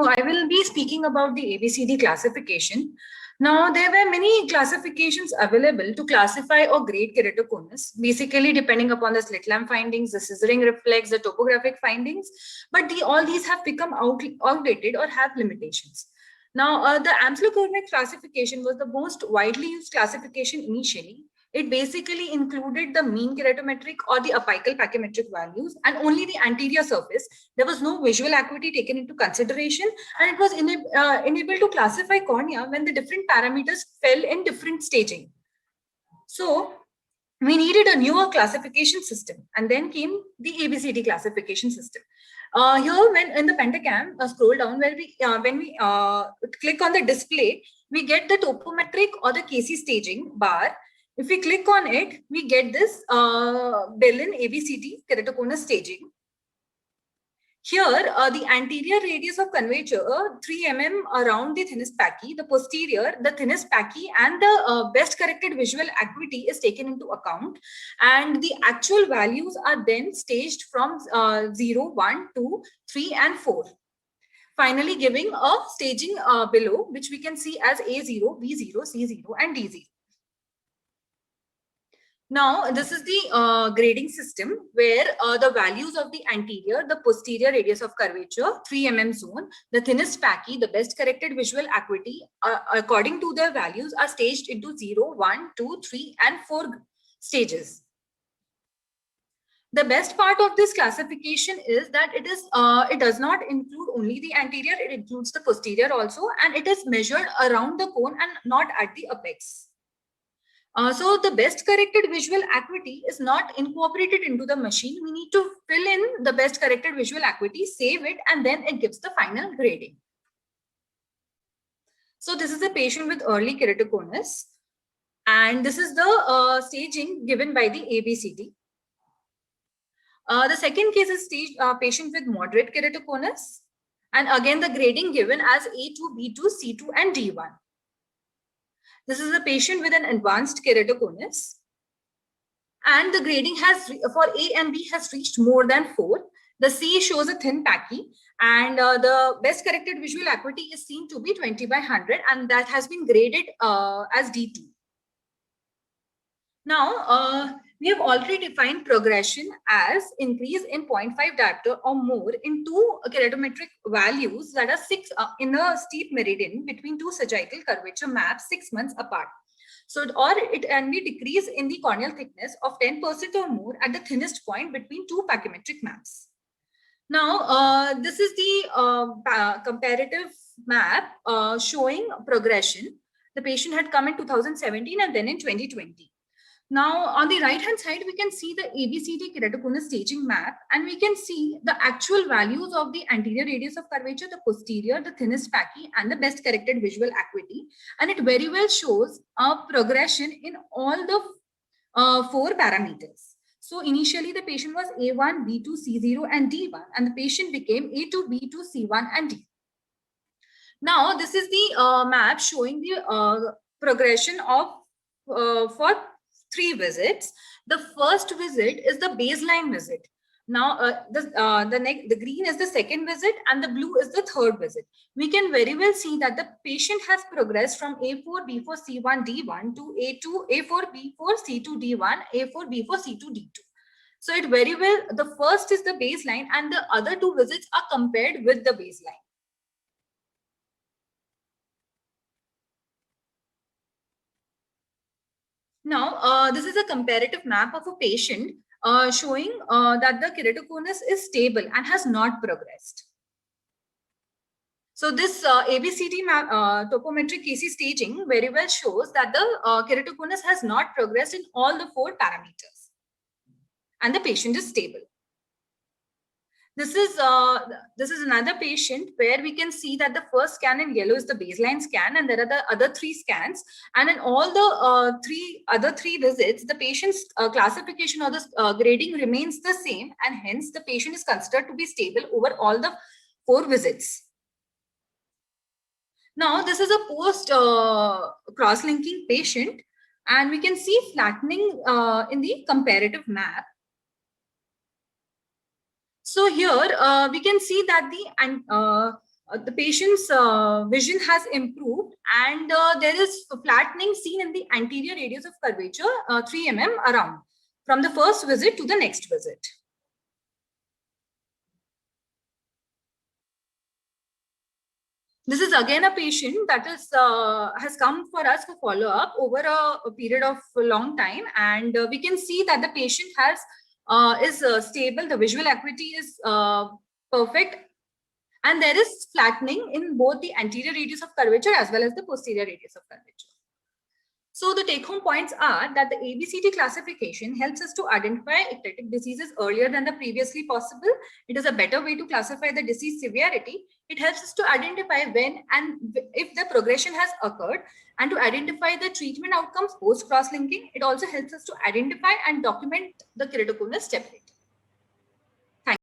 I will be speaking about the ABCD classification. Now, there were many classifications available to classify or grade keratoconus, basically depending upon the slit lamp findings, the scissoring reflex, the topographic findings, but all these have become outdated or have limitations. Now, the Amsler-Cournot classification was the most widely used classification initially. It basically included the mean keratometric or the apical pachymetric values and only the anterior surface. There was no visual acuity taken into consideration, and it was enabled to classify cornea when the different parameters fell in different staging. So we needed a newer classification system, and then came the ABCD classification system. Here, when in the Pentacam, scroll down, when we click on the display, we get the topometric or the KC staging bar. If we click on it, we get this Berlin ABCD keratoconus staging. Here, the anterior radius of curvature 3 mm around the thinnest pachy, the posterior, the thinnest pachy, and the best corrected visual acuity is taken into account. And the actual values are then staged from 0, 1, 2, 3, and 4. Finally, giving a staging below, which we can see as A0, B0, C0, and D0. Now, this is the grading system where the values of the anterior, the posterior radius of curvature, 3 mm zone, the thinnest pachy, the best corrected visual acuity, according to their values, are staged into 0, 1, 2, 3, and 4 stages. The best part of this classification is that it does not include only the anterior, it includes the posterior also, and it is measured around the cone and not at the apex. So the best corrected visual acuity is not incorporated into the machine. We need to fill in the best corrected visual acuity, save it, and then it gives the final grading. So this is a patient with early keratoconus, and this is the staging given by the ABCD. The second case is patient with moderate keratoconus, and again the grading given as A2, B2, C2, and D1. This is a patient with an advanced keratoconus, and the grading has for A and B has reached more than 4. The C shows a thin pachy, and the best corrected visual acuity is seen to be 20 by 100, and that has been graded as D2. Now, we have already defined progression as increase in 0.5 diopter or more in 2 keratometric values that are 6 in a steep meridian between 2 sagittal curvature maps 6 months apart. So, or it can be decrease in the corneal thickness of 10% or more at the thinnest point between 2 pachymetric maps. Now, this is the comparative map showing progression. The patient had come in 2017 and then in 2020. Now, on the right-hand side, we can see the ABCD keratoconus staging map, and we can see the actual values of the anterior radius of curvature, the posterior, the thinnest pachy, and the best corrected visual acuity. And it very well shows a progression in all the 4 parameters. So, initially, the patient was A1, B2, C0, and D1, and the patient became A2, B2, C1, and D. Now, this is the map showing the progression of for 3 visits. The first visit is the baseline visit. Now, the green is the second visit and the blue is the third visit. We can very well see that the patient has progressed from A4, B4, C1, D1 to A2, A4, B4, C2, D1, A4, B4, C2, D2. So it very well, the first is the baseline and the other 2 visits are compared with the baseline. Now, this is a comparative map of a patient showing that the keratoconus is stable and has not progressed. So this ABCD map, topometric KC staging very well shows that the keratoconus has not progressed in all the 4 parameters and the patient is stable. This is another patient where we can see that the first scan in yellow is the baseline scan, and there are the other 3 scans. And in all the other three visits, the patient's classification or the grading remains the same, and hence the patient is considered to be stable over all the 4 visits. Now, this is a post cross-linking patient, and we can see flattening in the comparative map. So here we can see that the patient's vision has improved, and there is flattening seen in the anterior radius of curvature 3 mm around from the first visit to the next visit. This is again a patient that is has come for us for follow-up over a period of a long time, and we can see that the patient has is stable. The visual acuity is perfect, and there is flattening in both the anterior radius of curvature as well as the posterior radius of curvature. So the take-home points are that the ABCD classification helps us to identify eclectic diseases earlier than the previously possible. It is a better way to classify the disease severity. It helps us to identify when and if the progression has occurred, and to identify the treatment outcomes post cross-linking. It also helps us to identify and document the keratoconus stability.